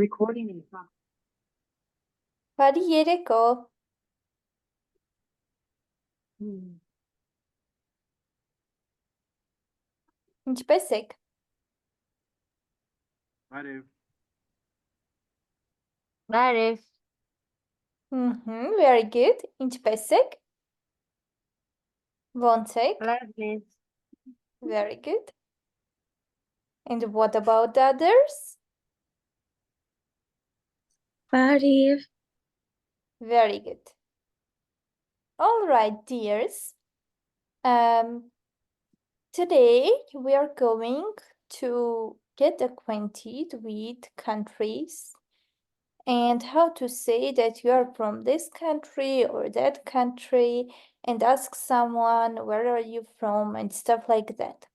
Recording in progress. Hadi yere go. Inch pesek. Arif. Arif. Very good. Inch pesek. Wontek. Lovely. Very good. And what about the others? Arif. Very good. All right, dears. Today we are going to get acquainted with countries and how to say that you are from this country or that country and ask someone where are you from and stuff like that.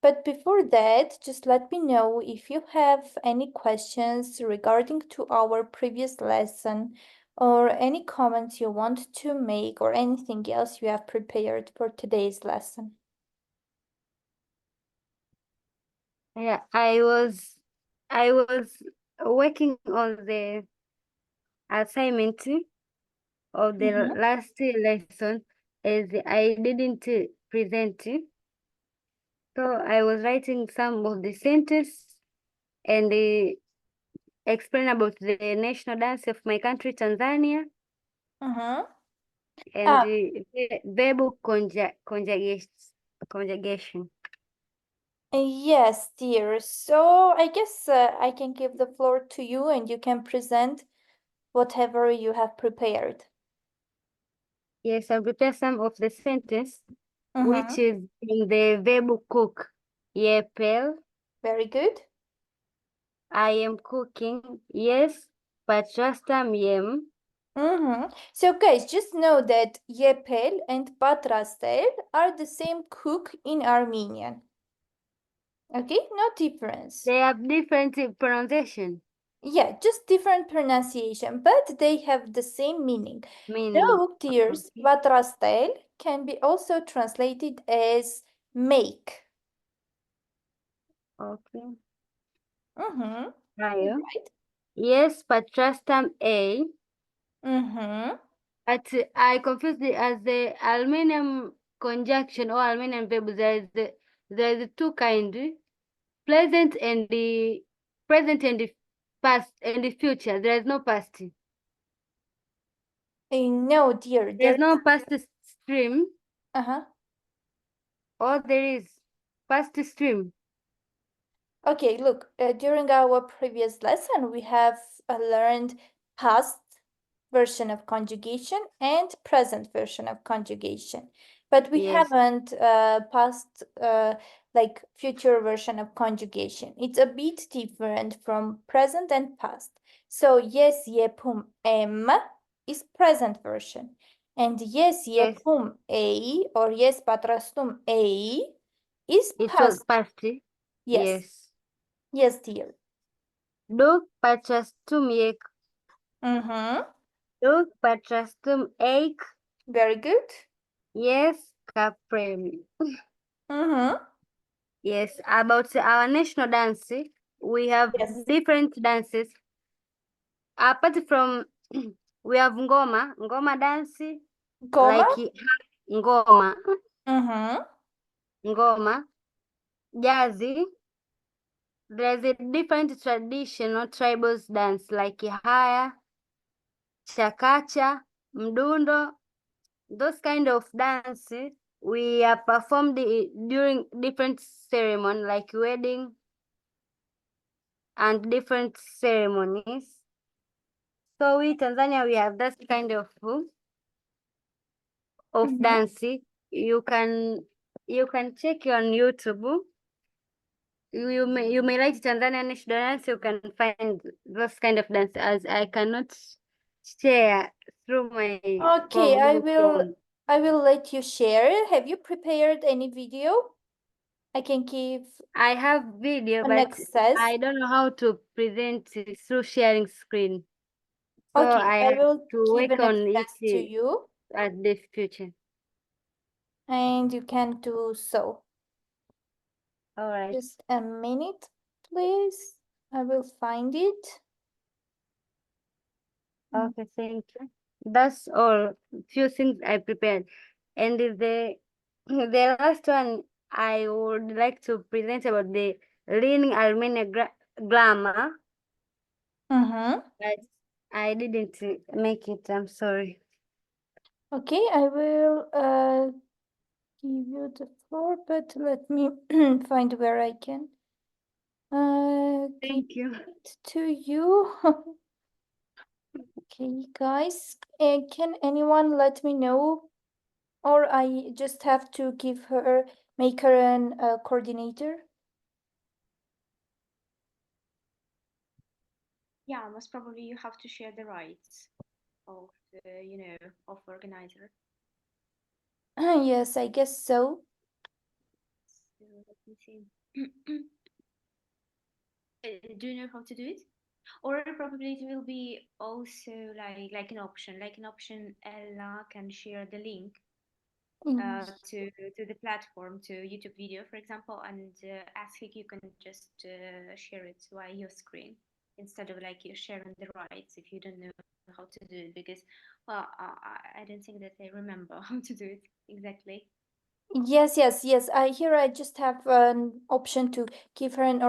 But before that, just let me know if you have any questions regarding to our previous lesson or any comments you want to make or anything else you have prepared for today's lesson. Yeah, I was working on the assignment of the last lesson as I didn't present. So I was writing some of the sentences and explain about the national dance of my country, Tanzania, and the verbal conjugation. Yes, dear. So I guess I can give the floor to you and you can present whatever you have prepared. Yes, I'll prepare some of the sentence, which is in the verb cook. Yepel. Very good. I am cooking. Yes, patrastam yem. So guys, just know that yepel and patrastel are the same cook in Armenian. Okay, no difference. They have different pronunciation. Yeah, just different pronunciation, but they have the same meaning. No, dears, patrastel can be also translated as make. Okay. Right. Yes, patrastam a. But I confused it as the Armenian conjunction or Armenian verb. There is two kind, present and the past and the future. There is no past. No, dear. There's no past stream. Or there is past stream. Okay, look, during our previous lesson, we have learned past version of conjugation and present version of conjugation. But we haven't past like future version of conjugation. It's a bit different from present and past. So yes, yepum em is present version. And yes, yepum a or yes, patrastum a is past. Past. Yes. Yes, dear. Duk patrastum yek. Duk patrastum ek. Very good. Yes, kaprem. Yes, about our national dance, we have different dances. Apart from, we have ngoma dance. Goma? Like ngoma. Ngoma. Jazzy. There's a different traditional tribal dance like haya, chakacha, mdundo. Those kind of dances we are performed during different ceremony like wedding and different ceremonies. So we Tanzania, we have that kind of dance. You can check on YouTube. You may write Tanzania national dance. You can find those kind of dance, as I cannot share through my Okay, I will let you share. Have you prepared any video? I can give. I have video, but access. I don't know how to present it through sharing screen. So Okay, I I have will to give work an on access to it you. at the future. And you can do so. All right. Just a minute, please. I will find it. Okay, thank you. That's all. Few things I prepared. And the last one I would like to present about the learning Armenian grammar, Mm-hmm. but I didn't make it. I'm sorry. Okay, I will give you the floor, but let me find where I can give Thank you. it to you. Okay, guys, can anyone let me know, or I just have to give her, make her an coordinator? Yeah, most probably you have to share the rights of of organizer. Yes, I guess so. So let me see. Do you know how to do it? Or probably it will be also like an option. Ella can share the link Mm. to the platform, to YouTube video, for example, and ask if you can just share it via your screen instead of like you sharing the rights if you don't know how to do it, because well I don't think that I remember how to do it exactly. Yes, yes, yes. I just have an option to give her an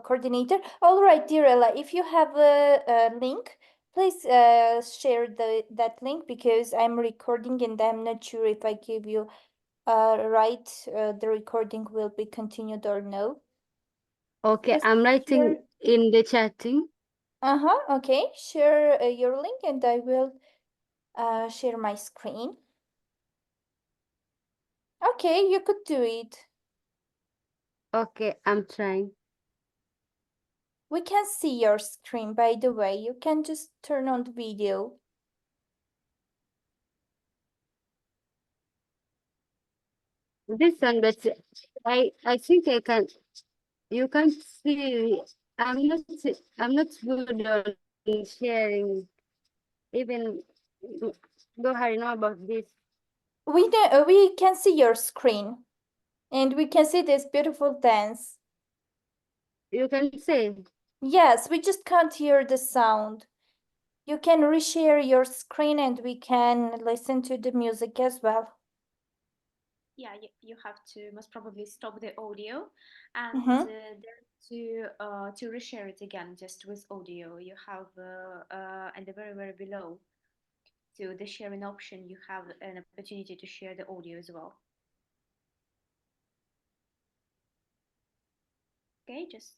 coordinator. All right, dear Ella, if you have a link, please share that link because I'm recording and I'm not sure if I give you right the recording will be continued or no. Okay, Just I'm share. writing in the chatting. Uh-huh. Okay, share your link and I will share my screen. Okay, you could do it. Okay, I'm trying. We can see your screen, by the way. You can just turn on the video. This one, but I think I can. You can't see. I'm not good on sharing. Even though I know about this. We can see your screen and we can see this beautiful dance. You can say. Yes, we just can't hear the sound. You can reshare your screen and we can listen to the music as well. Yeah, you have to most probably stop the audio and Mm-hmm. then to reshare it again just with audio. You have and the very below to the sharing option, you have an opportunity to share the audio as well. Okay, just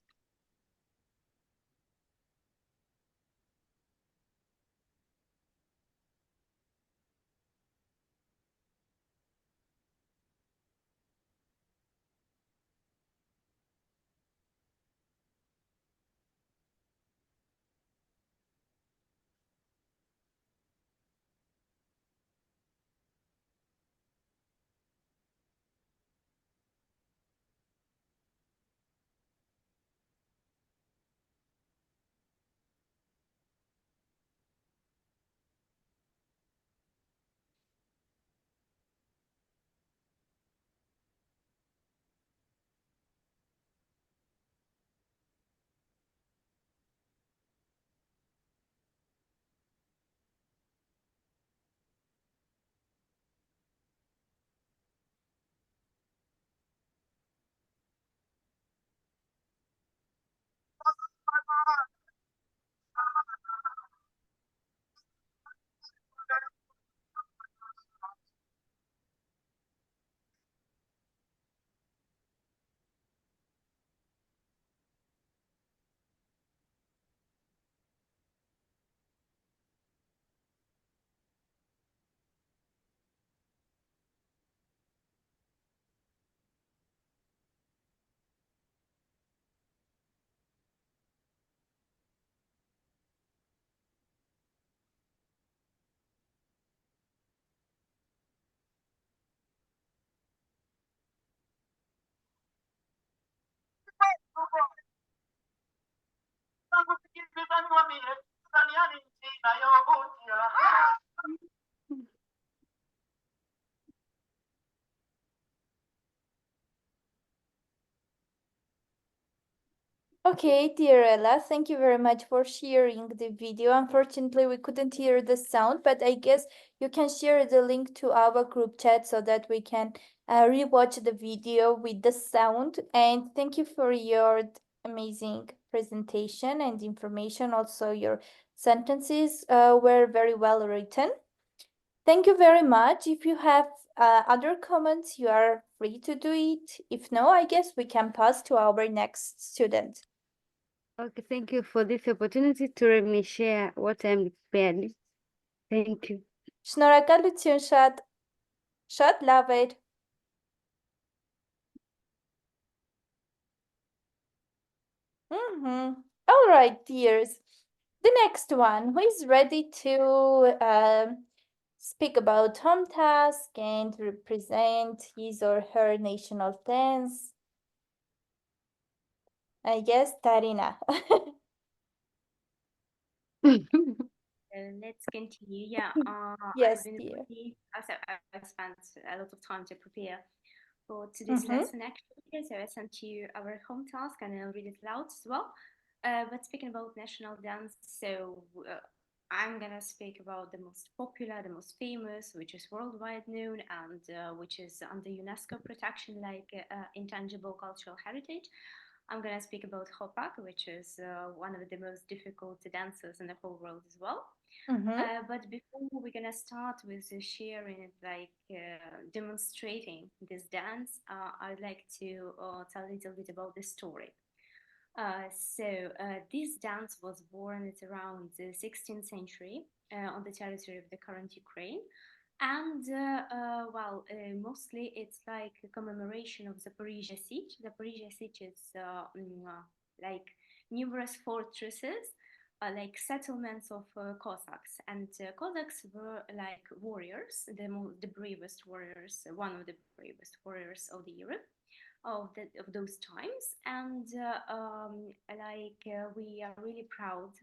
Okay, dear Ella, thank you very much for sharing the video. Unfortunately, we couldn't hear the sound, but I guess you can share the link to our group chat so that we can rewatch the video with the sound. And thank you for your amazing presentation and information. Also, your sentences were very well written. Thank you very much. If you have other comments, you are free to do it. If no, I guess we can pass to our next student. Okay, thank you for this opportunity to let me share what I'm prepared. Thank you. Շնորհակալություն շատ, շատ լավ էր։ All right, dears. The next one, who is ready to speak about home task and represent his or her national dance? I guess Tarina. Let's continue. Yeah, Yes, I've been dear. really, also, I've spent a lot of time to prepare for today's lesson actually. So I sent you our home task and I'll read it loud as well. But speaking about national dance, so I'm gonna speak about the most popular, the most famous, which is worldwide known and which is under UNESCO protection, like intangible cultural heritage. I'm gonna speak about Hopak, which is one of the most difficult dancers in the whole world as well. But before we're gonna start with sharing, like demonstrating this dance, I'd like to tell a little bit about the story. This dance was born at around the 16th century on the territory of the current Ukraine. And mostly it's like a commemoration of Zaporizhia siege. Zaporizhia siege is like numerous fortresses, like settlements of Cossacks. And Cossacks were like warriors, the bravest warriors, one of the bravest warriors of the Europe of those times, and we are really proud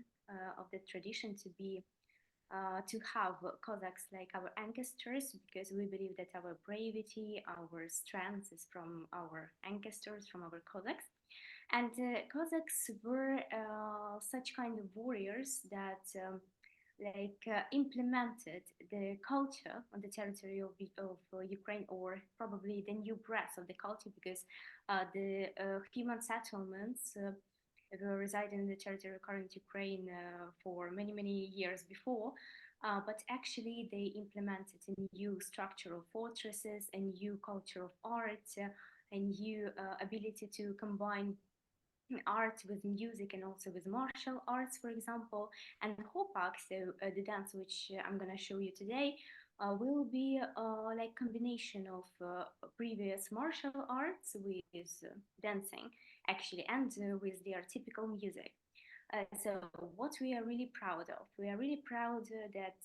of the tradition to have Cossacks like our ancestors, because we believe that our bravery, our strength is from our ancestors, from our Cossacks. And Cossacks were such kind of warriors that implemented the culture on the territory of Ukraine, or probably the new breath of the culture, because the human settlements were residing in the territory of current Ukraine for many, many years before. But actually, they implemented a new structure of fortresses, a new culture of art, a new ability to combine art with music and also with martial arts, for example. And Hopak, so the dance which I'm gonna show you today, will be like combination of previous martial arts with dancing, actually, and with their typical music. So what we are really proud of, we are really proud that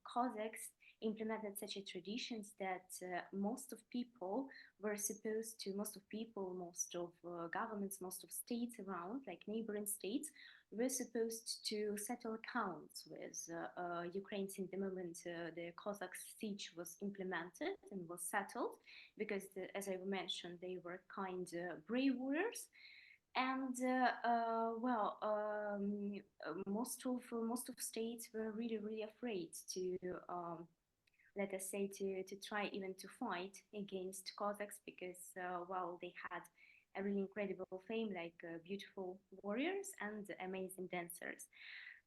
Cossacks implemented such a traditions that most of people were supposed to, most of people, most of governments, most of states around, like neighboring states, were supposed to settle accounts with Ukraine since the moment the Cossack siege was implemented and was settled, because as I mentioned, they were kind brave warriors. And most of states were really, really afraid to let us say to try even to fight against Cossacks, because they had a really incredible fame, like beautiful warriors and amazing dancers.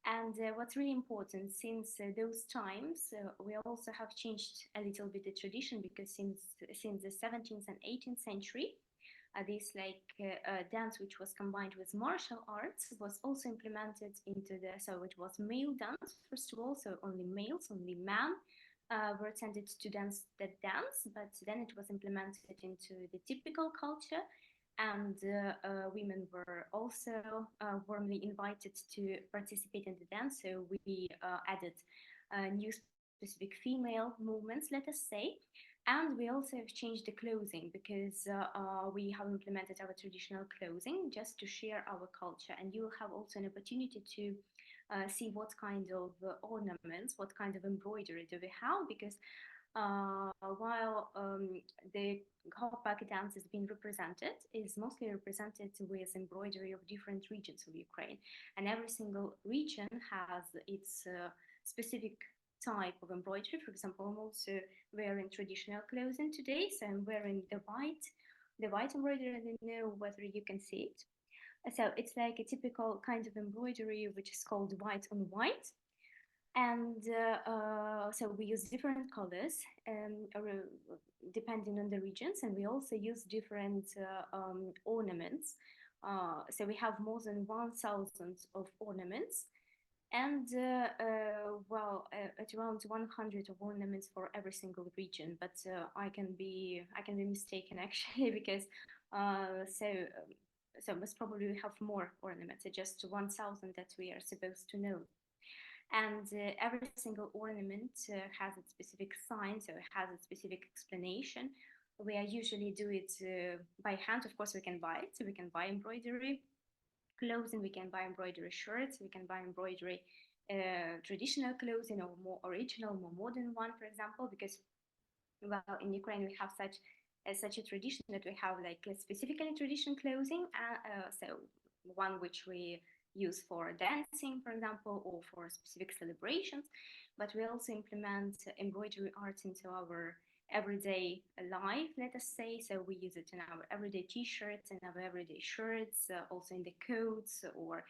And what's really important, since those times, we also have changed a little bit the tradition, because since the 17th and 18th century, this dance, which was combined with martial arts, was also implemented into the, so it was male dance first of all, so only males, only men were tended to dance that dance, but then it was implemented into the typical culture, and women were also warmly invited to participate in the dance. So we added new specific female movements, let us say. And we also have changed the clothing, because we have implemented our traditional clothing just to share our culture. And you will have also an opportunity to see what kind of ornaments, what kind of embroidery do we have, because while the Hopak dance is being represented is mostly represented with embroidery of different regions of Ukraine, and every single region has its specific type of embroidery. For example, I'm also wearing traditional clothing today, so I'm wearing the white embroidery. I don't know whether you can see it. So it's like a typical kind of embroidery which is called white on white, and so we use different colors depending on the regions, and we also use different ornaments. So we have more than 1,000 of ornaments, and at around 100 of ornaments for every single region. But I can be mistaken actually because so most probably we have more ornaments. It's just 1,000 that we are supposed to know. And every single ornament has its specific sign, so it has a specific explanation. We are usually do it by hand. Of course, we can buy it. So we can buy embroidery clothing, we can buy embroidery shirts, we can buy embroidery traditional clothing, or more original, more modern one, for example, because well, in Ukraine we have such a tradition that we have like specifically traditional clothing, so one which we use for dancing, for example, or for specific celebrations, but we also implement embroidery art into our everyday life, let us say. So we use it in our everyday t-shirts and our everyday shirts, also in the coats, or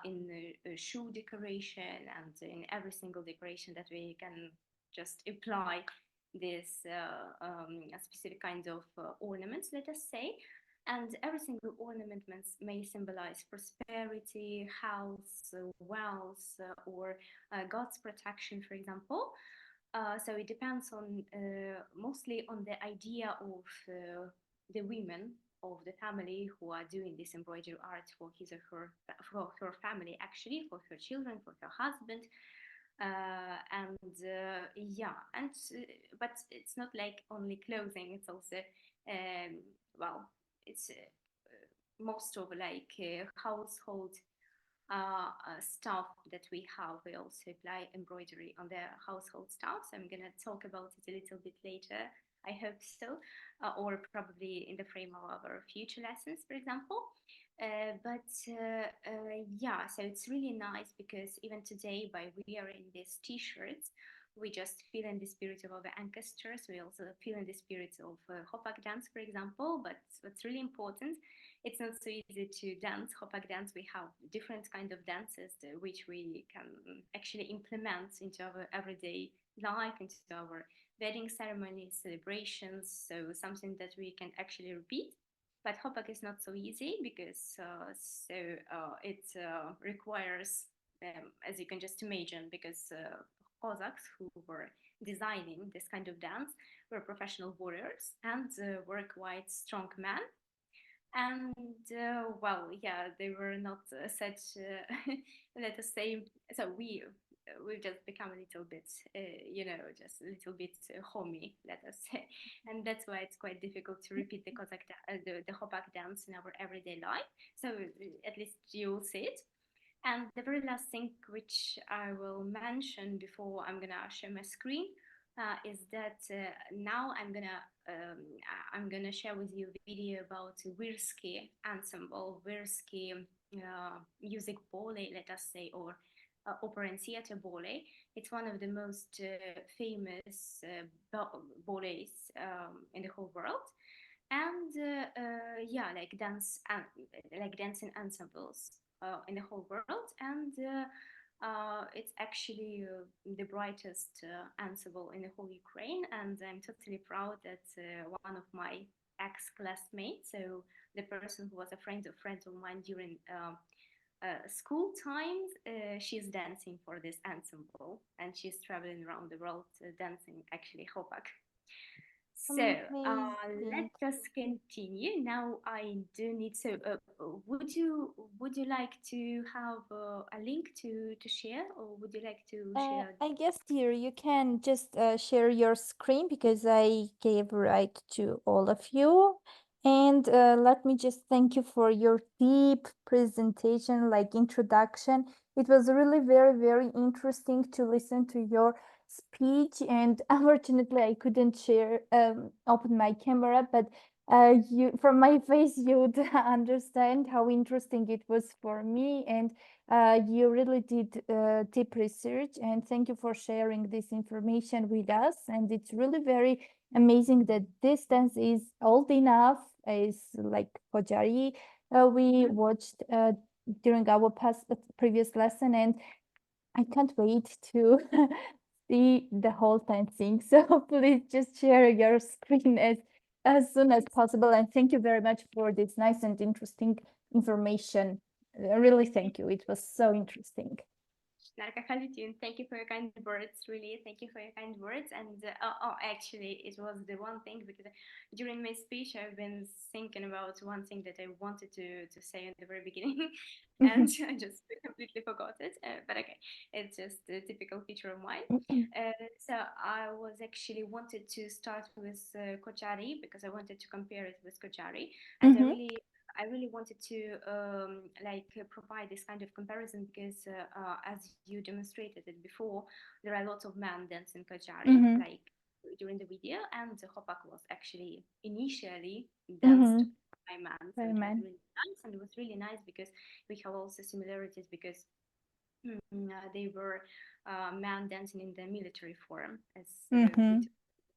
in the shoe decoration, and in every single decoration that we can just apply this specific kind of ornaments, let us say. And every single ornament may symbolize prosperity, health, wealth, or God's protection, for example. So it depends on mostly on the idea of the women of the family who are doing this embroidery art for his or her, for her family, actually, for her children, for her husband. Yeah, and but it's not like only clothing, it's also well, it's most of like household stuff that we have. We also apply embroidery on the household stuff, so I'm gonna talk about it a little bit later, I hope so, or probably in the frame of our future lessons, for example. Yeah, so it's really nice because even today, by wearing these t-shirts, we just feel in the spirit of our ancestors. We also feel in the spirit of Hopak dance, for example. But what's really important, it's not so easy to dance Hopak dance. We have different kind of dances which we can actually implement into our everyday life, into our wedding ceremonies, celebrations. So something that we can actually repeat. But Hopak is not so easy because it requires, as you can just imagine, because Cossacks who were designing this kind of dance were professional warriors and were quite strong men. And well, yeah, they were not such, let us say, so we've just become a little bit, just a little bit homey, let us say, and that's why it's quite difficult to repeat the Cossack, the Hopak dance in our everyday life. So at least you'll see it. And the very last thing which I will mention before I'm gonna share my screen is that now I'm gonna share with you a video about Wirsky ensemble, Wirsky music ballet, let us say, or opera and theater ballet. It's one of the most famous ballets in the whole world, and yeah, like dancing ensembles in the whole world, and it's actually the brightest ensemble in the whole Ukraine, and I'm totally proud that one of my ex-classmates, so the person who was a friend of mine during school times, she's dancing for this ensemble, and she's traveling around the world dancing actually Hopak. So Amazing. let us continue. Now I do need, so would you like to have a link to share, or would you like to share? I guess, dear, you can just share your screen because I gave right to all of you. And let me just thank you for your deep presentation, like introduction. It was really very, very interesting to listen to your speech, and unfortunately I couldn't share open my camera, but you from my face you'd understand how interesting it was for me, and you really did deep research, and thank you for sharing this information with us. And it's really very amazing that this dance is old enough, is like Kojari we watched during our previous lesson, and I can't wait to see the whole dancing. So please just share your screen as soon as possible. And thank you very much for this nice and interesting information. Really, thank you. It was so interesting. Thank you for your kind words. Really, thank you for your kind words. And actually, it was the one thing, because during my speech, I've been thinking about one thing that I wanted to say in the very beginning, and I just completely forgot it. But okay, it's just a typical feature of mine. So I was actually wanted to start with Kochari, because I wanted to compare it with Kochari, and I really wanted to provide this kind of comparison, because as you demonstrated it before, there are lots of men dancing Kajari like during the video, and the Hopak was actually initially danced by men, so it was really nice. And it was really nice because we have also similarities, because they were men dancing in the military form, as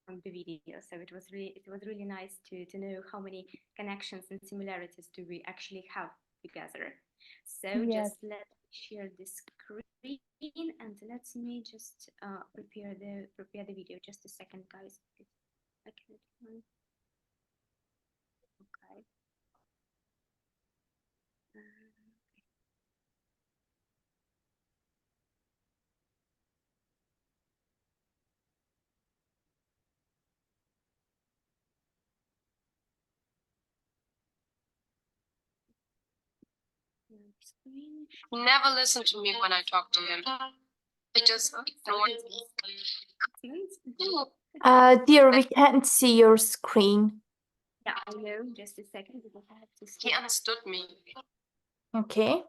from the video. So it was really nice to know how many connections and similarities do we actually have together. So just let me share the screen, and let me just prepare the video. Just a second, guys. Okay. He never listened to me when I talked to him. He just ignored me. Dear, we can't see your screen. Yeah, I know. Just a second, because I have to stop. He understood me. Okay.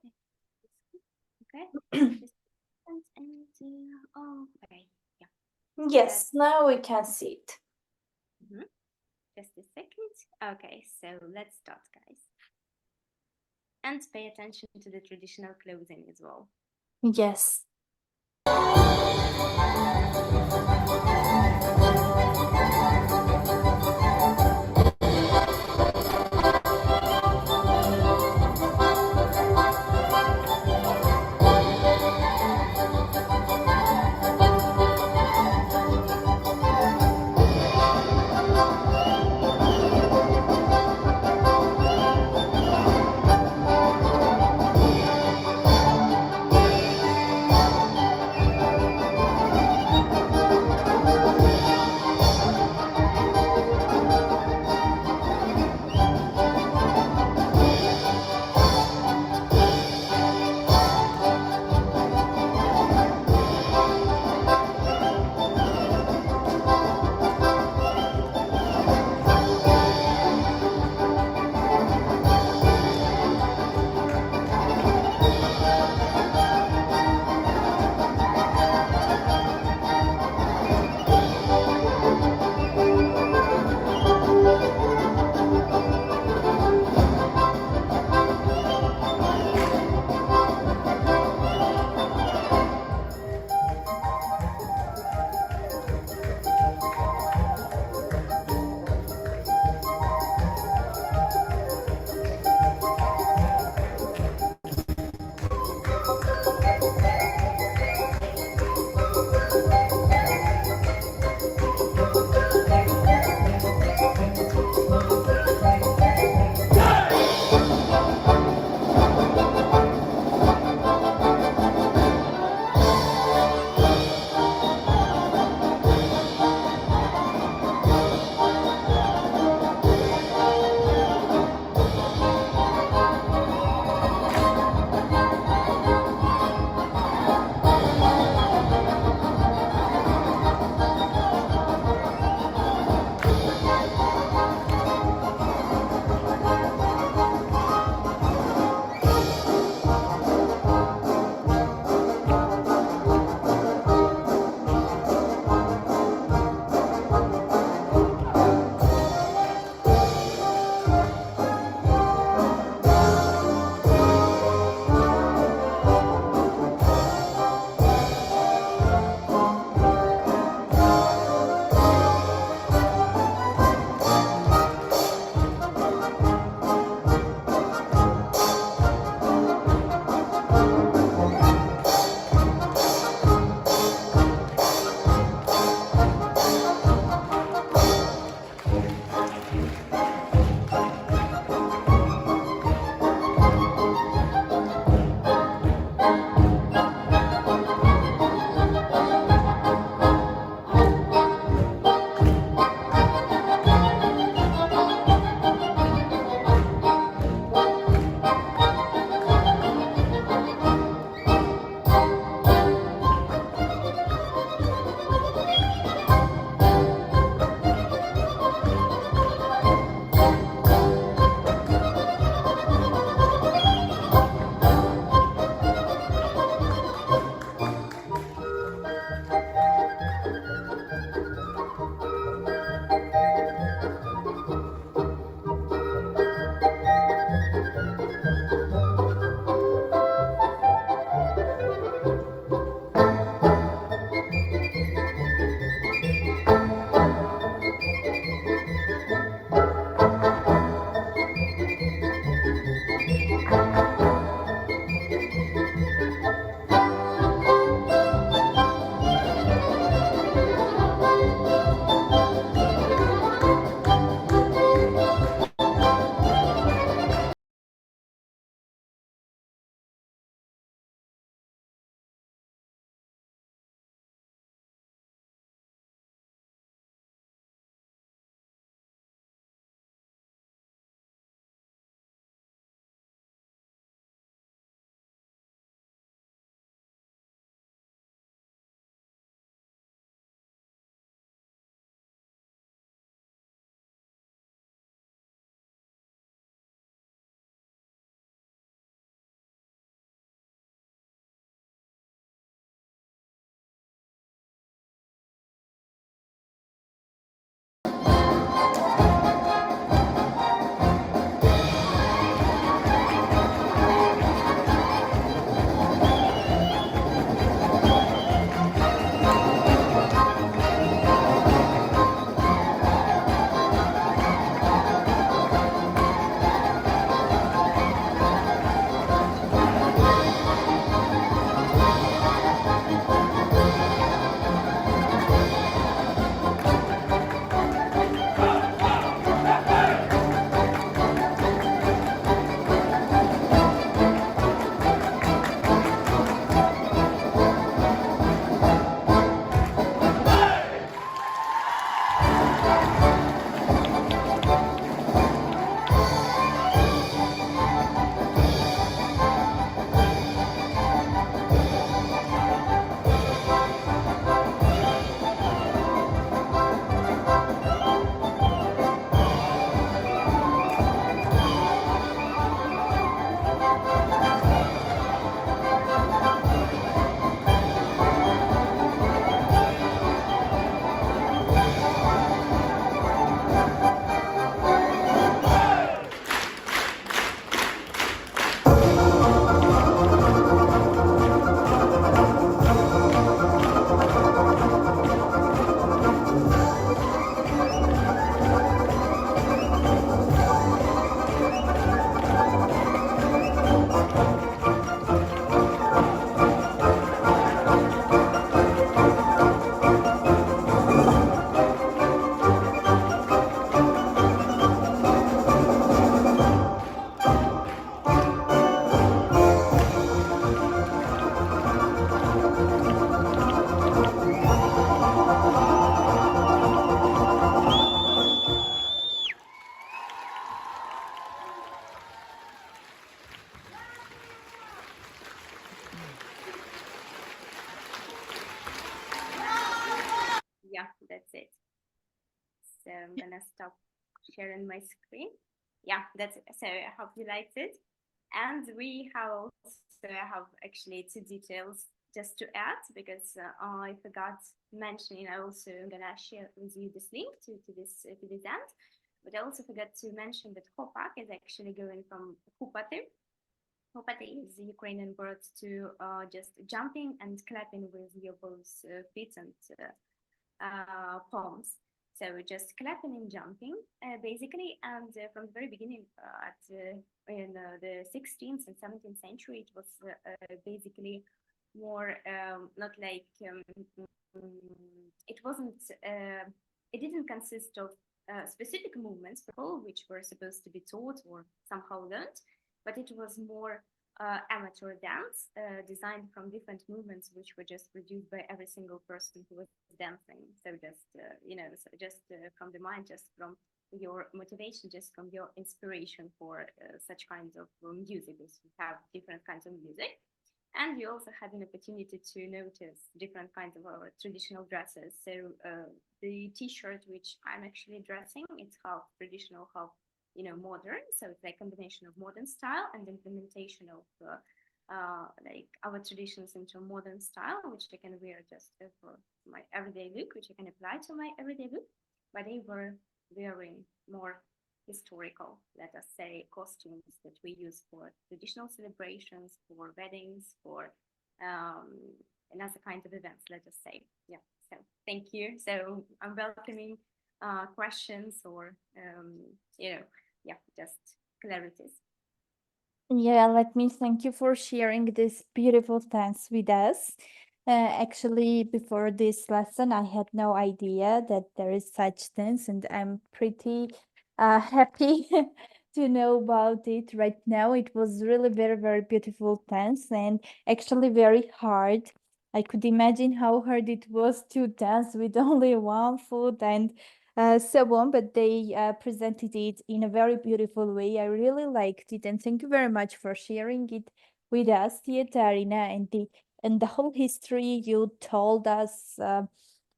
Okay. Okay. Yeah. Yes, now we can see it. Just a second. Okay, so let's start, guys. And pay attention to the traditional clothing as well. Yes. I'm gonna stop sharing my screen. Yeah, that's it. So I hope you liked it. And we have also have actually two details just to add, because I forgot mentioning. I also gonna share with you this link to this end. But I also forgot to mention that hopak is actually going from hupati. Hupati is the Ukrainian word to just jumping and clapping with your both feet and palms. So just clapping and jumping, basically. And from the very beginning, in the 16th and 17th century, it was basically more not like it wasn't. It didn't consist of specific movements, which were supposed to be taught or somehow learned, but it was more amateur dance designed from different movements which were just produced by every single person who was dancing. So just from the mind, just from your motivation, just from your inspiration for such kinds of music, because we have different kinds of music. And we also had an opportunity to notice different kinds of our traditional dresses. So the t-shirt which I'm actually dressing, it's half traditional, half modern. So it's like a combination of modern style and implementation of like our traditions into a modern style, which I can wear just for my everyday look, which I can apply to my everyday look. But they were wearing more historical, let us say, costumes that we use for traditional celebrations, for weddings, for another kind of events, let us say. Yeah. So thank you. So I'm welcoming questions or just clarities. Yeah, let me thank you for sharing this beautiful dance with us. Actually, before this lesson, I had no idea that there is such dance, and I'm pretty happy to know about it right now. It was really very, very beautiful dance, and actually very hard. I could imagine how hard it was to dance with only one foot and so on, but they presented it in a very beautiful way. I really liked it, and thank you very much for sharing it with us, Arina, and the whole history you told us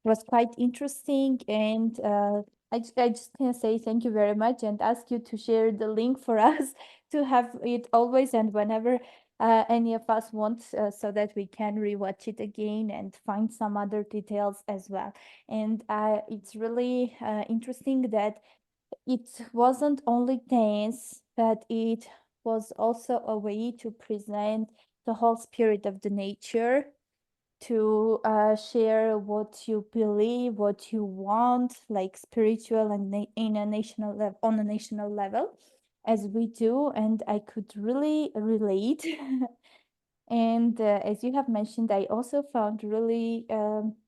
was quite interesting. And I just can say thank you very much and ask you to share the link for us to have it always and whenever any of us want, so that we can rewatch it again and find some other details as well. And it's really interesting that it wasn't only dance, but it was also a way to present the whole spirit of the nature, to share what you believe, what you want, like spiritual and in a national level, on a national level, as we do. And I could really relate. And as you have mentioned, I also found really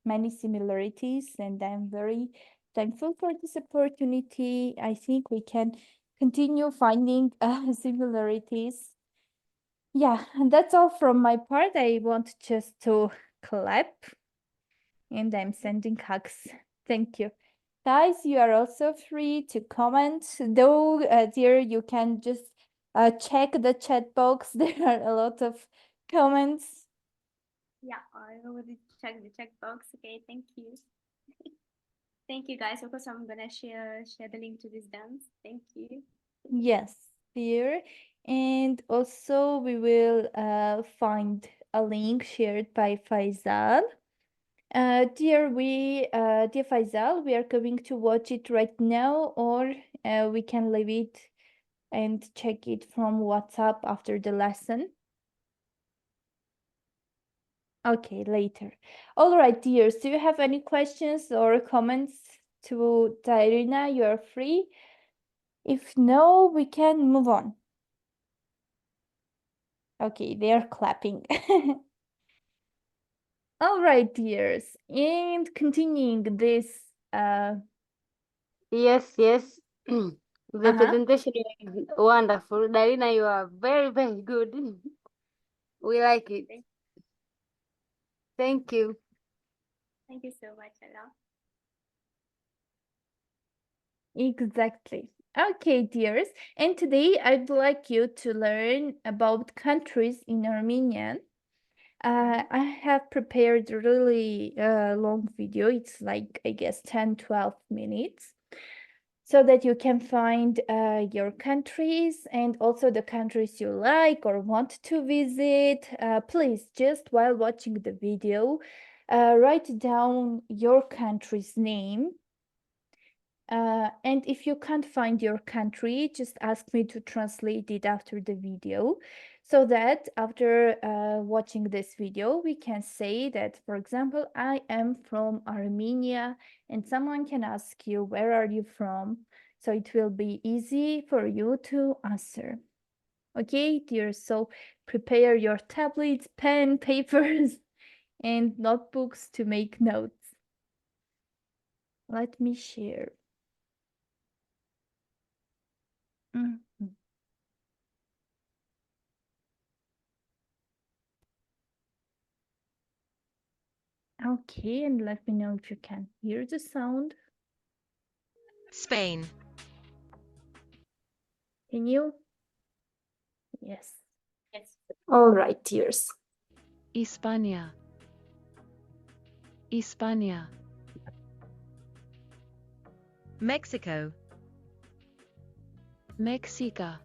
many similarities, and I'm very thankful for this opportunity. I think we can continue finding similarities. Yeah, and that's all from my part. I want just to clap, and I'm sending hugs. Thank you. Guys, you are also free to comment, though, dear, you can just check the chat box. There are a lot of comments. Yeah, I already checked the checkbox. Okay, thank you. Thank you, guys. Of course, I'm gonna share the link to this dance. Thank you. Yes, dear. And also we will find a link shared by Faisal. Dear Faisal, we are going to watch it right now, or we can leave it and check it from WhatsApp after the lesson. Okay, later. All right, dears, do you have any questions or comments to Irina? You are free. If no, we can move on. Okay, they are clapping. All right, dears, and continuing this. Yes. The presentation is wonderful. Darina, you are very, very good. We like it. Thank you. Thank you so much, Ella. Exactly. Okay, dears, and today I'd like you to learn about countries in Armenian. I have prepared a really long video. It's like, I guess, 10-12 minutes. so that you can find your countries and also the countries you like or want to visit. Please, just while watching the video, write down your country's name. And if you can't find your country, just ask me to translate it after the video, so that after watching this video, we can say that, for example, I am from Armenia, and someone can ask you, where are you from? So it will be easy for you to answer. Okay, dear, so prepare your tablets, pen, papers, and notebooks to make notes. Let me share. Mhm. Okay, and let me know if you can hear the sound. Spain, Can you? Yes. Yes. All right, dears. Hispania, Hispania, Mexico, Mexica,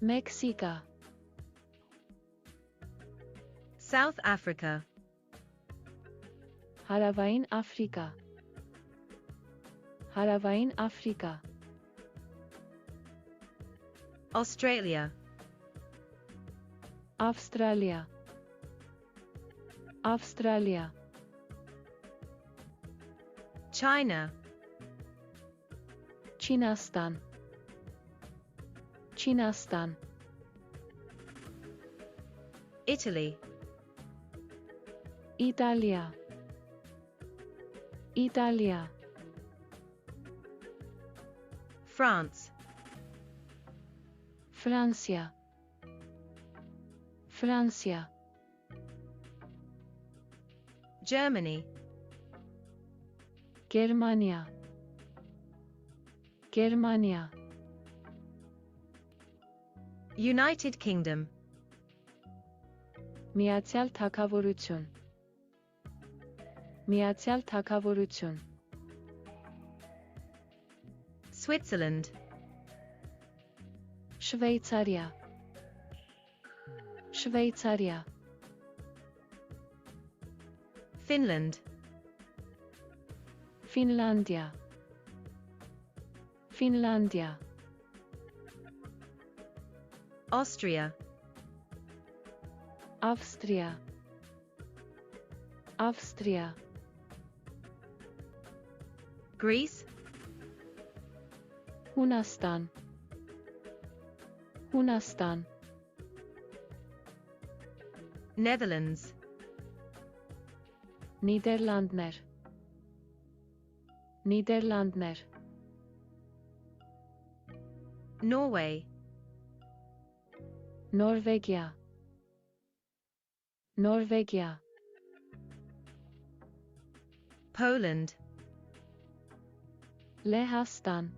Mexica, South Africa, Հարավային Աֆրիկա, Հարավային Աֆրիկա, Australia, Ավստրալիա, Ավստրալիա, China, Չինաստան, Չինաստան, Italy, Իտալիա, Իտալիա, France, Ֆրանսիա, Ֆրանսիա, Germany, Գերմանիա, Գերմանիա, United Kingdom, Միացյալ Թագավորություն, Միացյալ Թագավորություն, Switzerland, Շվեյցարիա, Շվեյցարիա, Finland, Ֆինլանդիա, Ֆինլանդիա, Austria, Ավստրիա, Ավստրիա, Greece, Հունաստան, Հունաստան, Netherlands, Նիդերլանդներ, Նիդերլանդներ, Norway, Նորվեգիա, Նորվեգիա, Poland, Լեհաստան,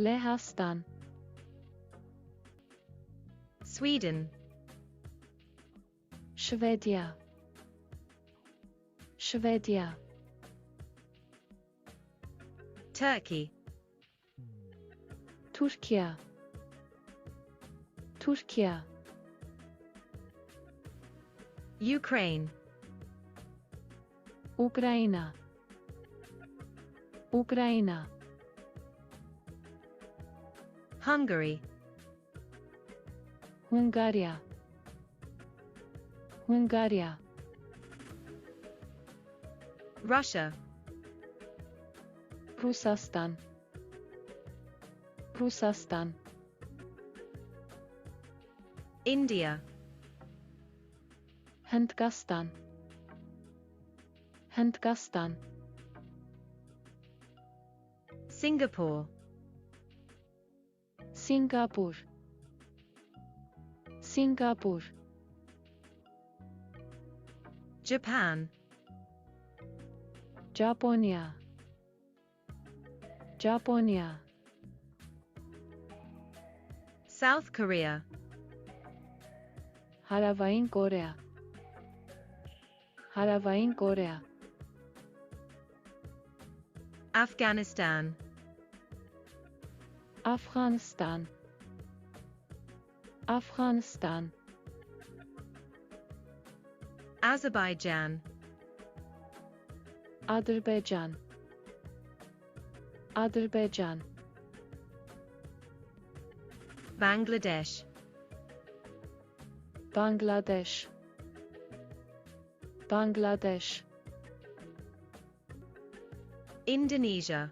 Լեհաստան, Sweden, Շվեդիա, Շվեդիա, Turkey, Թուրքիա, Թուրքիա, Ukraine, Ուկրաինա, Ուկրաինա, Hungary, Հունգարիա, Հունգարիա, Russia, Ռուսաստան, Ռուսաստան, India, Հնդկաստան, Հնդկաստան, Singapore, Սինգապուր, Սինգապուր, Japan, Ճապոնիա, Ճապոնիա, South Korea, Հարավային Կորեա, Հարավային Կորեա, Afghanistan, Afghanistan, Afghanistan, Azerbaijan, Azerbaijan, Azerbaijan, Bangladesh, Bangladesh, Bangladesh, Indonesia,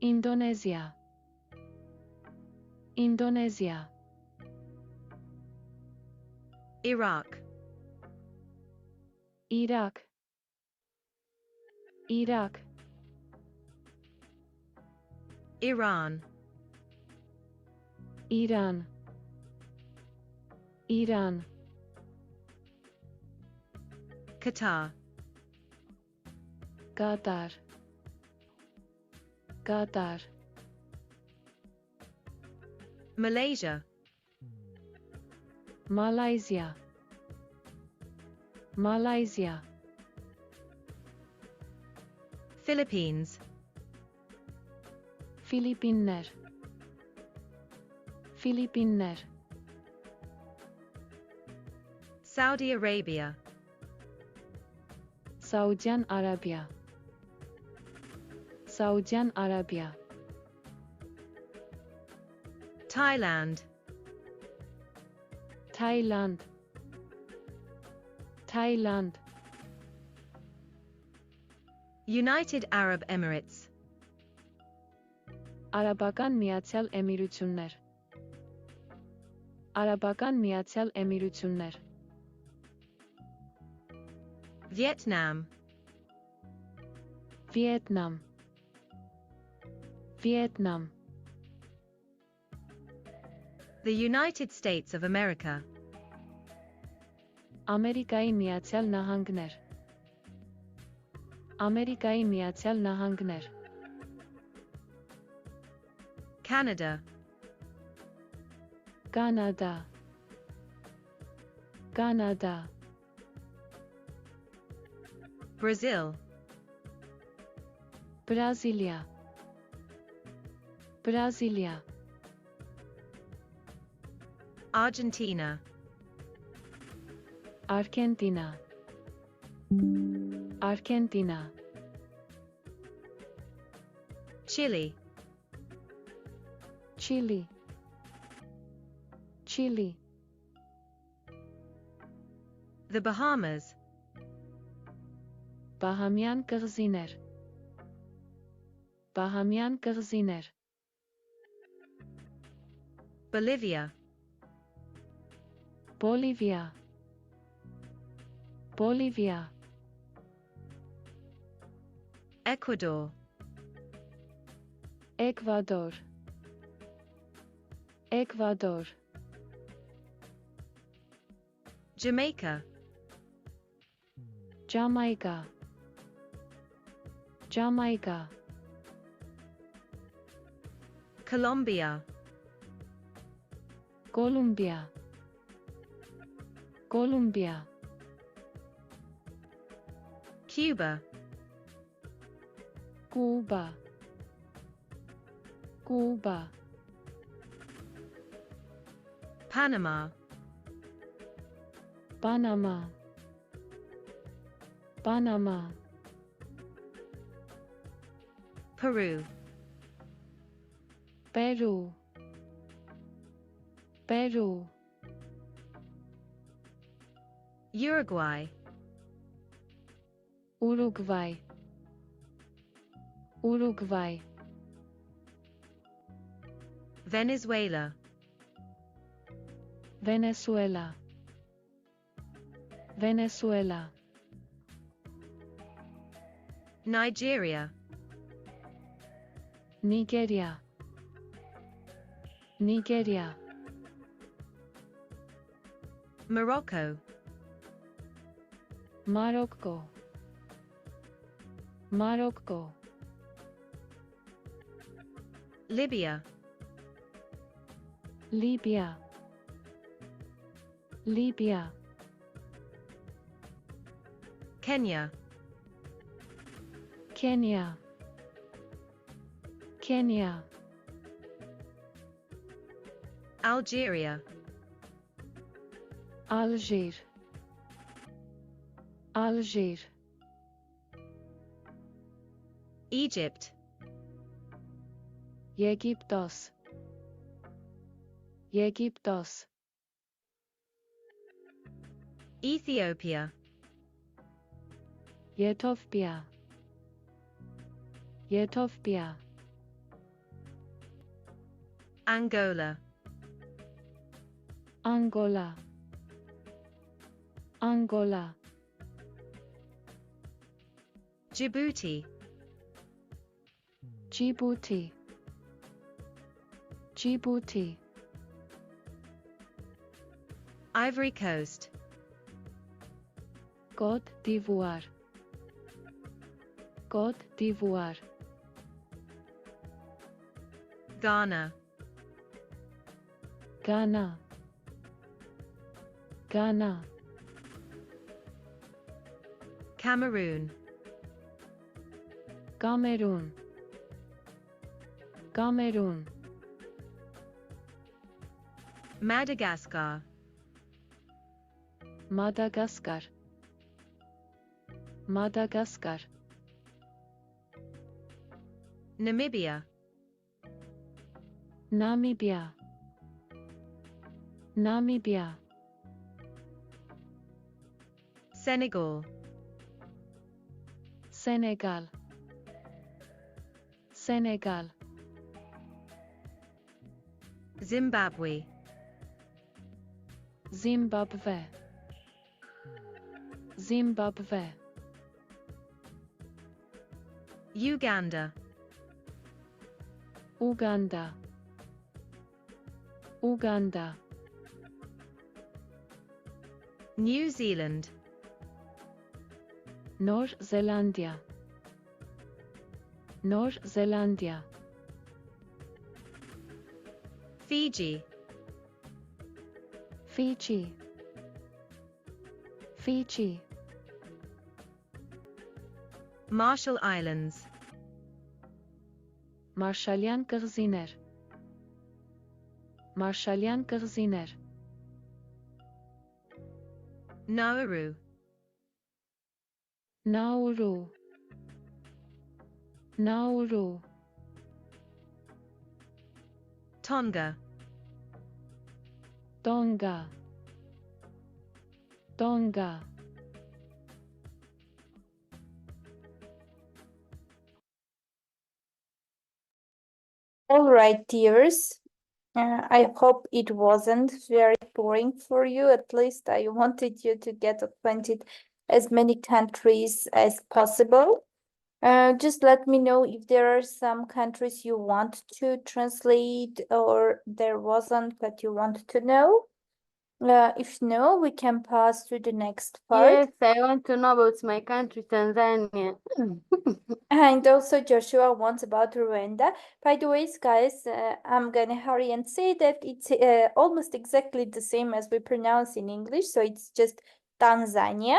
Indonesia, Indonesia, Iraq, Iraq, Iraq, Iran, Iran, Iran, Qatar, Qatar, Qatar, Malaysia, Malaysia, Malaysia, Philippines, Filipinler, Filipinler, Saudi Arabia, Saudian Arabia, Saudian Arabia, Thailand, Thailand, Thailand, United Arab Emirates, Արաբական Միացյալ Էմիրություններ, Արաբական Միացյալ Էմիրություններ, Vietnam, Վիետնամ, Վիետնամ, the United States of America, Ամերիկայի Միացյալ Նահանգներ, Ամերիկայի Միացյալ Նահանգներ, Canada, Կանադա, Կանադա, Brazil, Բրազիլիա, Բրազիլիա, Argentina, Արգենտինա, Արգենտինա, Chile, Չիլի, Չիլի, the Bahamas, Բահամյան կղզիներ, Բահամյան կղզիներ, Bolivia, Բոլիվիա, Բոլիվիա, Ecuador, Էկվադոր, Էկվադոր, Jamaica, Ջամայկա, Ջամայկա, Colombia, Կոլումբիա, Կոլումբիա, Cuba, Կուբա, Կուբա, Panama, Պանամա, Պանամա, Peru, Պերու, Պերու, Uruguay, Ուրուգվայ, Ուրուգվայ, Venezuela, Վենեսուելա, Վենեսուելա, Nigeria, Նիգերիա, Նիգերիա, Morocco, Մարոկկո, Մարոկկո, Libya, Լիբիա, Լիբիա, Kenya, Kenya. Kenya. Algeria. Alger. Alger. Egypt. Αιγύπτος. Αιγύπτος. Ethiopia. Ethiopia. Ethiopia. Angola. Angola. Angola. Djibouti. Djibouti. Djibouti. Ivory Coast. Côte d'Ivoire. Côte d'Ivoire. Ghana. Ghana. Ghana. Cameroon. Cameroon. Cameroon. Madagascar. Madagascar. Madagascar. Namibia. Namibia. Namibia. Senegal. Senegal. Senegal. Zimbabwe. Zimbabwe. Zimbabwe. Uganda. Uganda. Uganda. New Zealand. Neuseelandia. Neuseelandia. Fiji. Fiji. Fiji. Marshall Islands. Marshallyan Kırgızlar. Marshallyan Kırgızlar. Nauru. Nauru. Nauru. Tonga. Tonga. Tonga. All right, dears. I hope it wasn't very boring for you. At least I wanted you to get acquainted as many countries as possible. Just let me know if there are some countries you want to translate or there wasn't that you want to know. If no, we can pass to the next part. Yes, I want to know about my country, Tanzania. And also Joshua wants about Rwanda. By the way, guys, I'm gonna hurry and say that it's almost exactly the same as we pronounce in English. So it's just Tanzania.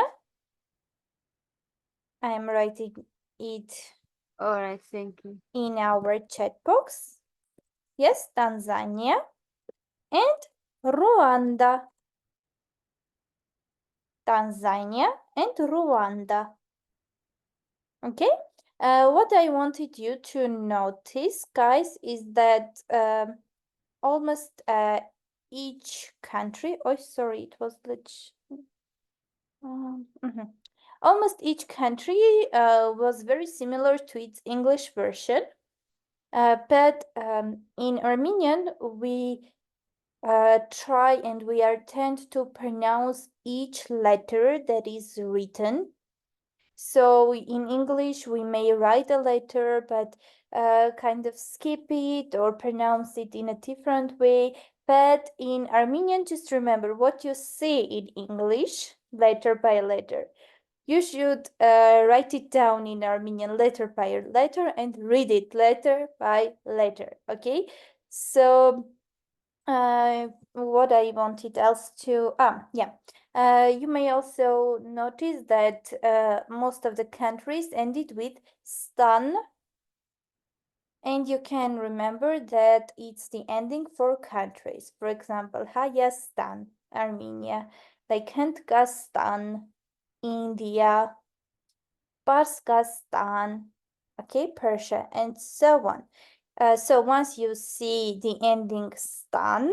I'm writing it All right, thank you. in our chat box. Yes, Tanzania and Rwanda. Tanzania and Rwanda. Okay. What I wanted you to notice, guys, is that almost each country. Oh, sorry, it was almost each country was very similar to its English version. But in Armenian, we try and we are tend to pronounce each letter that is written. So in English, we may write a letter, but kind of skip it or pronounce it in a different way. But in Armenian, just remember what you say in English, letter by letter. You should write it down in Armenian letter by letter and read it letter by letter, okay? So What I wanted else to, yeah. You may also notice that most of the countries ended with stan, and you can remember that it's the ending for countries. For example, Hayastan, Armenia, like Kyrgyzstan, India, Baskistan, okay, Persia, and so on. So once you see the ending stan,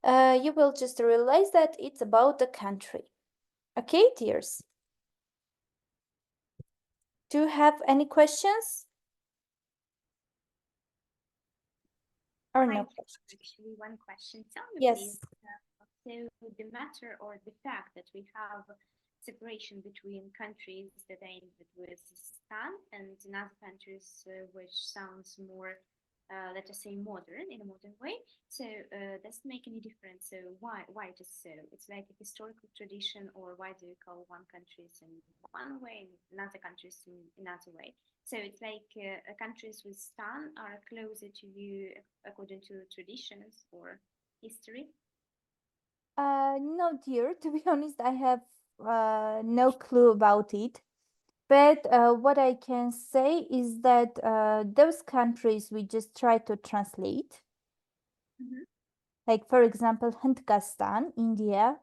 you will just realize that it's about the country. Okay, dears? Do you have any questions? Or no questions? Actually, one question. Tell me, Yes. please. So the matter or the fact that we have separation between countries that end with stan and in other countries which sounds more, let us say, modern in a modern way. So does it make any difference? So why it is so? It's like a historical tradition, or why do you call one countries in one way and another countries in another way? So it's like countries with stan are closer to you according to traditions or history. No, dear, to be honest, I have no clue about it. But what I can say is that those countries we just try to translate. Mhm. Like, for example, Kyrgyzstan, India,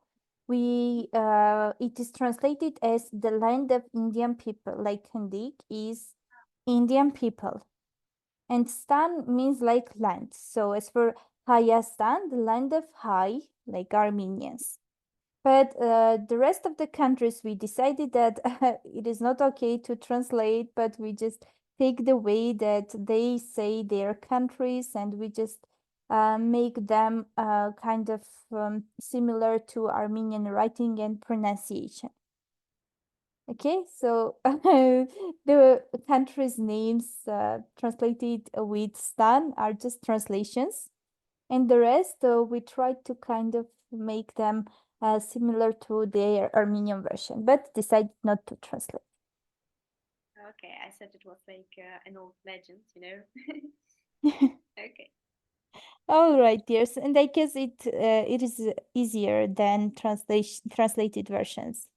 it is translated as the land of Indian people. Like Hindik is Indian people, and Stan means like land. So as for Hayastan, the land of Hay, like Armenians. But the rest of the countries, we decided that it is not okay to translate, but we just take the way that they say their countries, and we just make them kind of similar to Armenian writing and pronunciation. Okay, so the countries' names translated with Stan are just translations, and the rest we tried to kind of make them similar to their Armenian version, but decided not to translate. Okay, I said it was like an old legend, you know. Okay. All right, dears, and I guess it is easier than translated versions.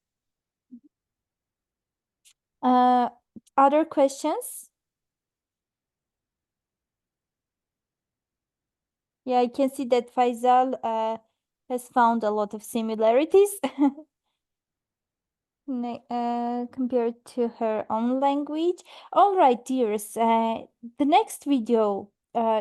Other questions? Yeah, I can see that Faisal has found a lot of similarities compared to her own language. All right, dears, the next video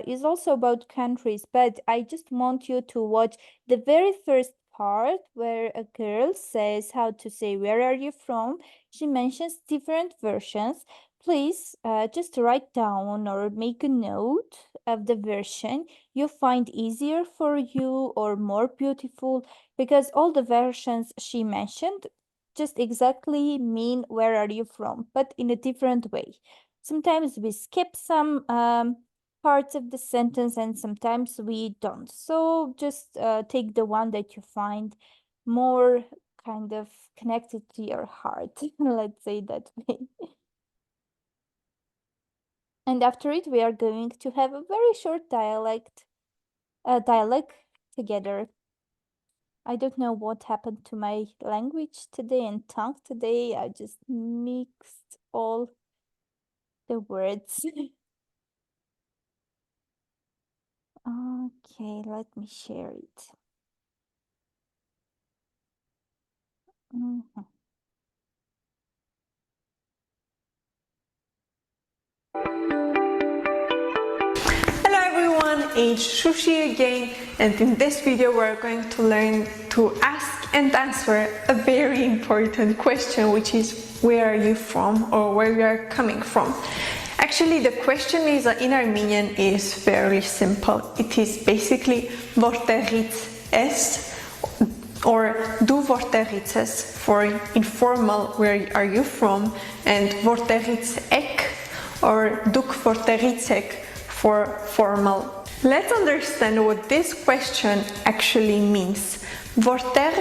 is also about countries, but I just want you to watch the very first part where a girl says how to say where are you from. She mentions different versions. Please just write down or make a note of the version you find easier for you or more beautiful, because all the versions she mentioned just exactly mean where are you from, but in a different way. Sometimes we skip some parts of the sentence and sometimes we don't. So just take the one that you find more kind of connected to your heart, let's say that way. And after it, we are going to have a very short dialogue together. I don't know what happened to my language today and tongue today. I just mixed all the words. Okay, let me share it. Mhm. Hello everyone, it's Shushi again, and in this video we're going to learn to ask and answer a very important question, which is where are you from or where you are coming from. Actually, the question is in Armenian is very simple. It is basically vorterits es or du vorterits es for informal where are you from, and vorterits ek or duk vorterits ek for formal. Let's understand what this question actually means. Vorter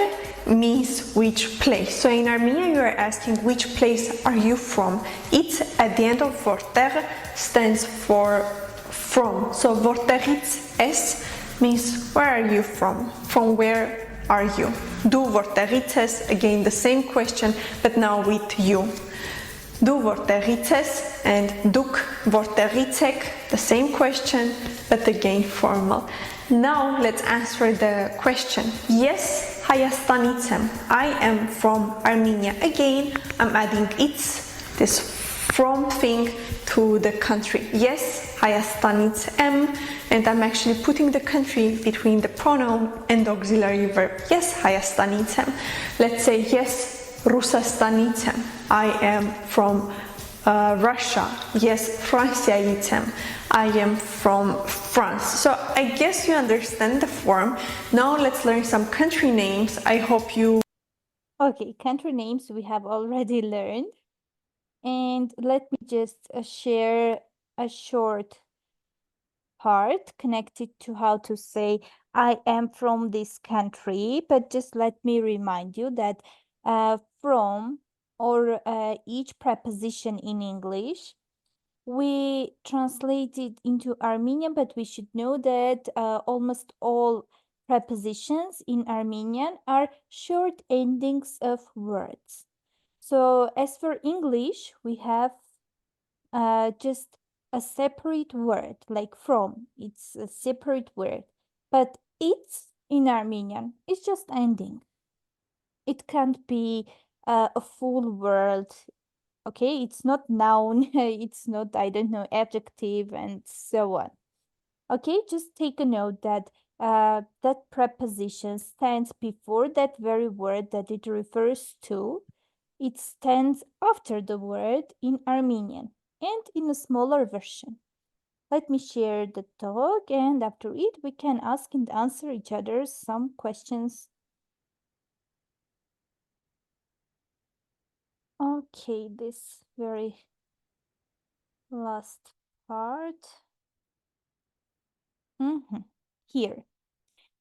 means which place. So in Armenian you are asking which place are you from. It's at the end of vorter stands for from. So vorterits es means where are you from? From where are you? Du vorterices, again the same question, but now with you. Du vorterices and duk vortericek, the same question, but again formal. Now let's answer the question. Yes, Hayastanitsem. I am from Armenia. Again, I'm adding it's, this from thing, to the country. Yes, Hayastanitsem, and I'm actually putting the country between the pronoun and the auxiliary verb. Yes, Hayastanitsem. Let's say yes, Rusastanitsem. I am from Russia. Yes, Fransiaitem. I am from France. So I guess you understand the form. Now let's learn some country names. I hope you... Okay, country names we have already learned. And let me just share a short part connected to how to say I am from this country. But just let me remind you that from or each preposition in English, we translate it into Armenian, but we should know that almost all prepositions in Armenian are short endings of words. So as for English, we have just a separate word, like from, it's a separate word. But it's in Armenian, it's just ending. It can't be a full word. Okay, it's not noun, it's not, I don't know, adjective, and so on. Okay, just take a note that that preposition stands before that very word that it refers to. It stands after the word in Armenian and in a smaller version. Let me share the talk, and after it we can ask and answer each other some questions. Okay, this very last part. Here.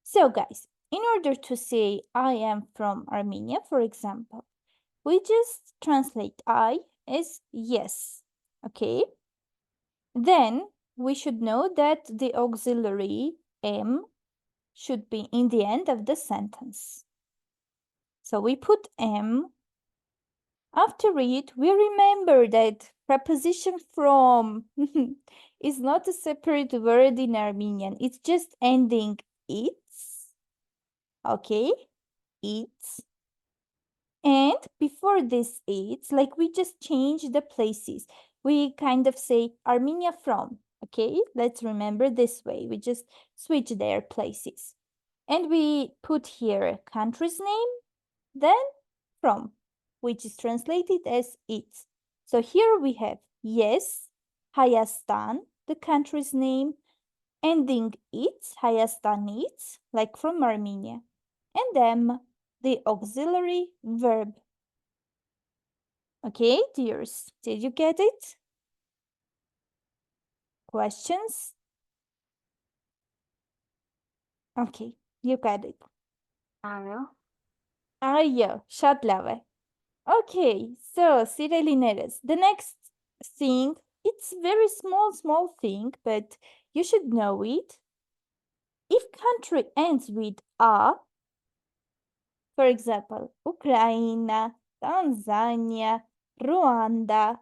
So guys, in order to say I am from Armenia, for example, we just translate I as yes, okay? Then we should know that the auxiliary am should be in the end of the sentence. So we put am. After it, we remember that preposition from is not a separate word in Armenian. It's just ending it's. Okay, it's. And before this it's, like we just change the places. We kind of say Armenia from. Okay, let's remember this way. We just switch their places. And we put here country's name, then from, which is translated as it. So here we have yes, Hayastan, the country's name, ending it, Hayastanits, like from Armenia, and them, the auxiliary verb. Okay, dears, did you get it? Questions? Okay, you got it. Այո, շատ լավ է. Okay, so Sirelineres, the next thing, it's very small thing, but you should know it. If country ends with a, for example, Ukraine, Tanzania, Rwanda,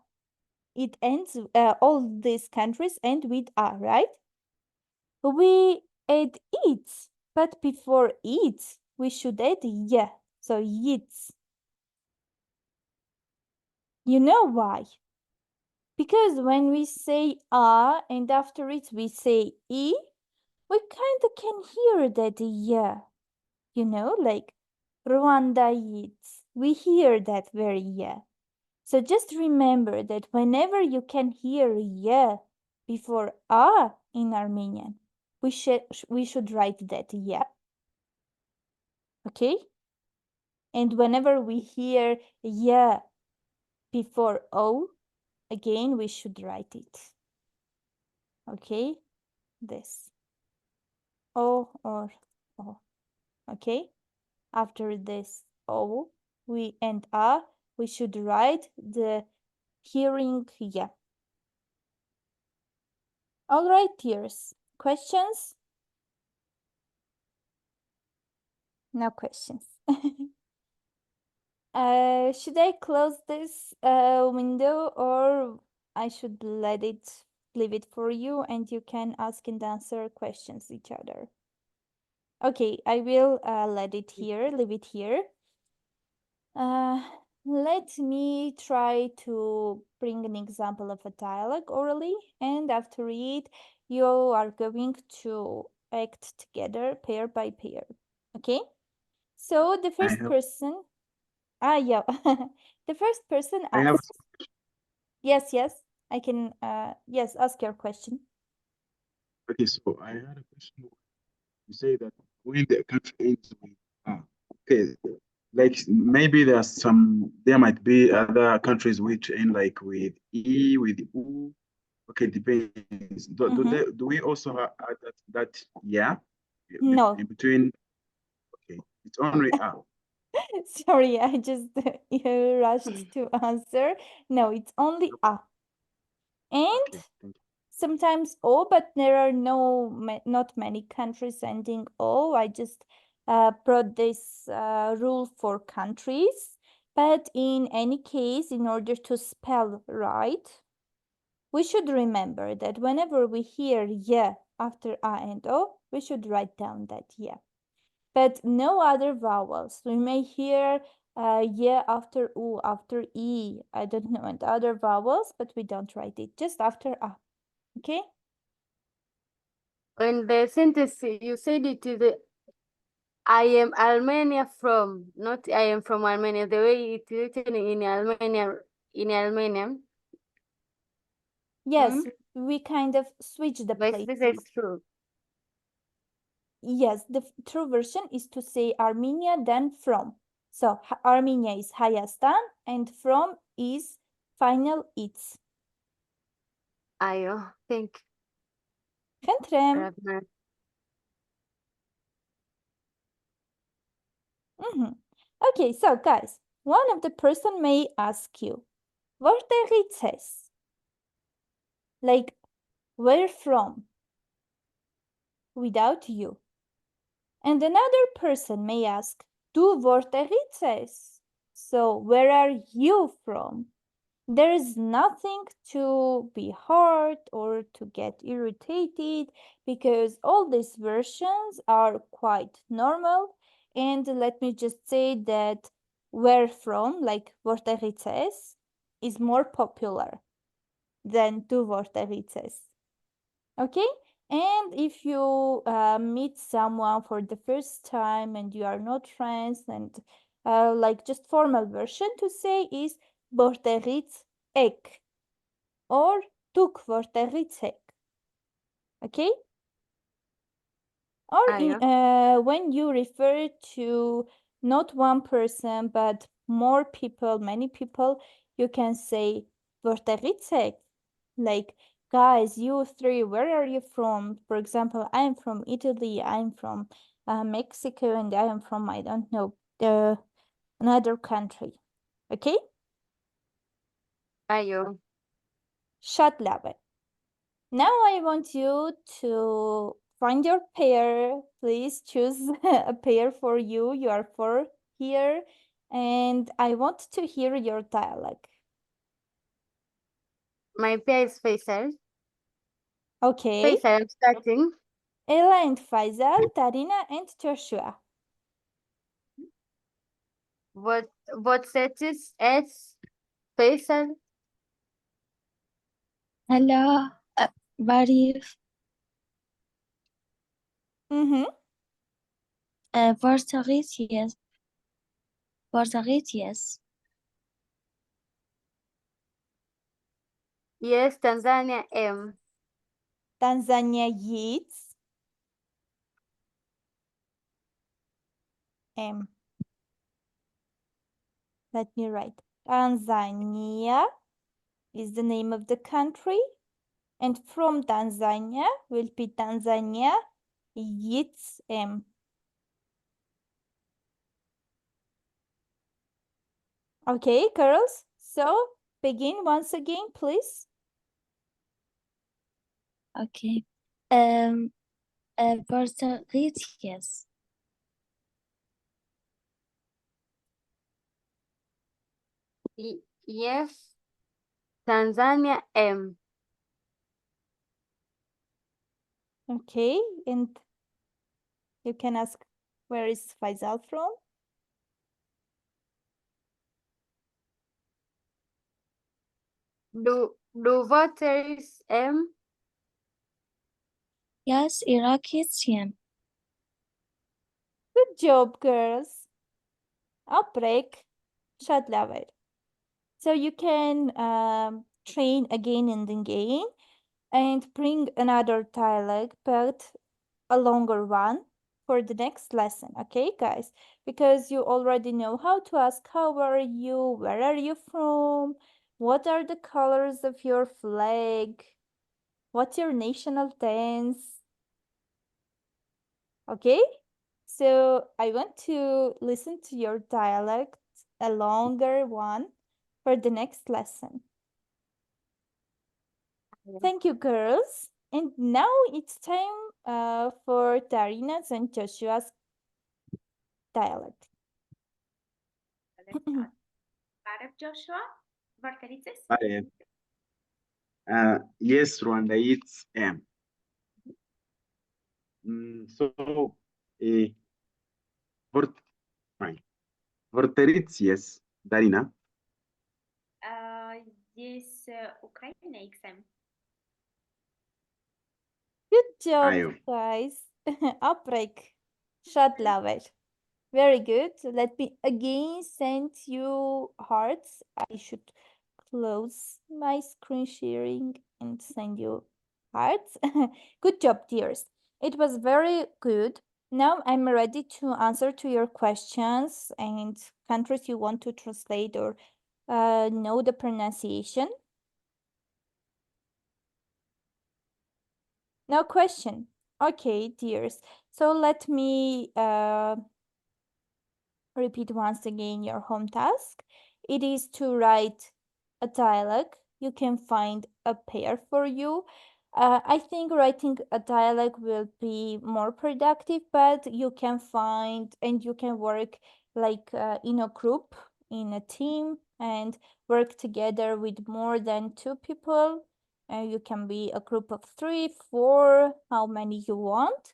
it ends, all these countries end with a, right? We add it, but before it, we should add yeah, so it's. You know why? Because when we say a and after it we say e, we kind of can hear that yeah. You know, like Rwanda eats. We hear that very yeah. So just remember that whenever you can hear yeah before a in Armenian, we should write that yeah. Okay? And whenever we hear yeah before o, again, we should write it. Okay? This. O or O. Okay? After this O, we and A, we should write the hearing yeah. All right, dears. Questions? No questions. Should I close this window, or I should leave it for you, and you can ask and answer questions each other? Okay, I will leave it here. Let me try to bring an example of a dialogue orally, and after it, you are going to act together pair by pair. Okay? So the first person, yeah, the first person asks. Yes, I can, yes, ask your question. Okay, so I had a question. You say that when the country ends with okay, like maybe there might be other countries which end like with E, with U. Okay, depends. Do we also have that yeah? No. In between, okay, it's only Sorry, I just rushed to answer. No, it's only A. And okay, thank you. sometimes O, but there are not many countries ending O. I just brought this rule for countries. But in any case, in order to spell right, we should remember that whenever we hear yeah after A and O, we should write down that yeah. But no other vowels. We may hear yeah after U, after E, I don't know, and other vowels, but we don't write it, just after A. Okay? In the sentence, you said it is I am Armenia from, not I am from Armenia. The way it's written in Armenian. Yes, we kind of switch the Vice places. versa is true. Yes, the true version is to say Armenia, then from. So Armenia is Hayastan, and from is final it's. Ayo, thank Khentrem. you. Okay, so guys, one of the person may ask you, որտեղից ես? Like, where from? Without you. And another person may ask, դու որտեղից ես? So, where are you from? There is nothing to be hurt or to get irritated because all these versions are quite normal. And let me just say that where from, like որտեղից ես, is more popular than tu որտեղից ես. Okay? And if you meet someone for the first time and you are not friends, and like just formal version to say is որտեղից եք or դուք որտեղից եք. Okay? Or when you refer to not one person but more people, many people, you can say որտեղից եք? Like, guys, you three, where are you from? For example, I am from Italy, I'm from Mexico, and I am from, I don't know, another country. Okay? Ayo. Շատ լավ է. Now I want you to find your pair. Please choose a pair for you. You are four here. And I want to hear your dialogue. My pair is Faisal. Okay. Faisal, I'm starting. Ella and Faisal, Tarina and Joshua. What status is Faisal? Hello, Barif. Portuguese, yes. Portuguese, yes. Yes, Tanzania M. Tanzania Yeats. M. Let me write. Tanzania is the name of the country. And from Tanzania will be Tanzania Yeats M. Okay, girls. So begin once again, please. Okay. Portuguese, yes. Yes, Tanzania M. Okay, and you can ask, where is Faisal from? Do voters M? Yes, Iraqi Syrian. Good job, girls. Outbreak, shut level. So you can train again and again and bring another dialogue, but a longer one for the next lesson, okay, guys? Because you already know how to ask, how are you? Where are you from? What are the colors of your flag? What's your national dance? Okay? So I want to listen to your dialect, a longer one, for the next lesson. Thank you, girls. And now it's time for Tarina's and Joshua's dialect. Let's start. بعرف Joshua? Vartaritis? Yes, Rwanda, it's M. So, fine. Vorteritius, Darina. Yes, Ukraine exam. Good job, Ayo. guys. Outbreak. Shot level. Very good. Let me again send you hearts. I should close my screen sharing and send you hearts. Good job, dears. It was very good. Now I'm ready to answer to your questions and countries you want to translate or know the pronunciation. No question. Okay, dears. So let me repeat once again your home task. It is to write a dialogue. You can find a pair for you. I think writing a dialogue will be more productive, but you can find and you can work like in a group, in a team, and work together with more than two people. You can be a group of 3, 4, how many you want.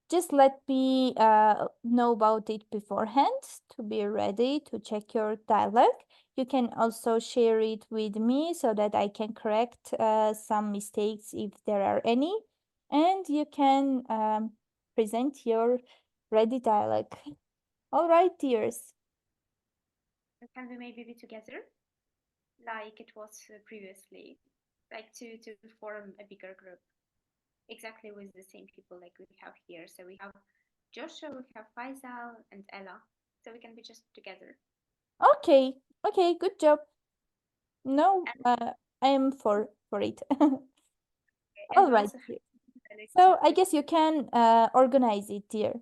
Just let me know about it beforehand to be ready to check your dialogue. You can also share it with me so that I can correct some mistakes if there are any. And you can present your ready dialogue. All right, dears. Can we maybe be together like it was previously, like to form a bigger group, exactly with the same people like we have here. So we have Joshua, we have Faisal and Ella, so we can be just together. Okay, okay, good job. No, I am for it. And All we right. also have So I guess you can organize it, dear.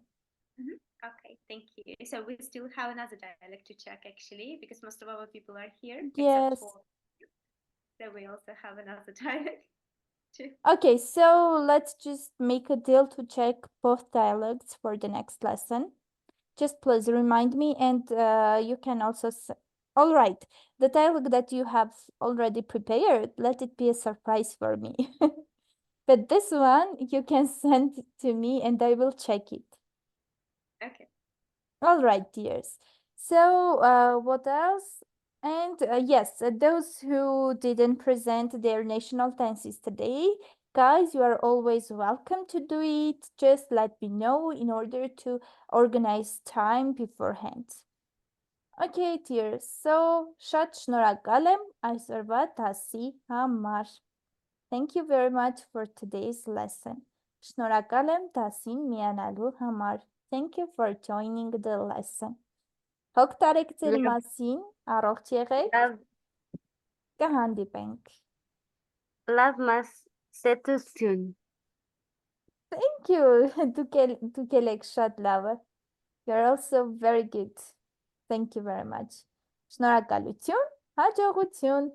Okay, thank you. So we still have another dialect to check actually, because most of our people are here, Yes. except for so we also have another dialect too. Okay, so let's just make a deal to check both dialects for the next lesson. Just please remind me, and you can also. All right, the dialogue that you have already prepared, let it be a surprise for me. But this one you can send to me, and I will check it. Okay. All right, dears. So, what else? And yes, those who didn't present their national dances today, guys, you are always welcome to do it. Just let me know in order to organize time beforehand. Okay, dears. So, Shat Shnora Galem, Aizarva Tasi Hamar. Thank you very much for today's lesson. Շնորհակալ Tasin Mianalu Hamar. Thank you for joining the lesson. Հոգ տարեք ձեր մասին, առողջ եղեք, կհանդիպենք։ Love must settle soon. Thank you, դուք էլ եք շատ լավը։ You're also very good. Thank you very much. Շնորհակալություն, հաջողություն։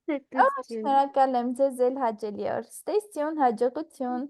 Շնորհակալ եմ ձեզ էլ հաճելի օր։ Ստեսյուն, հաջողություն։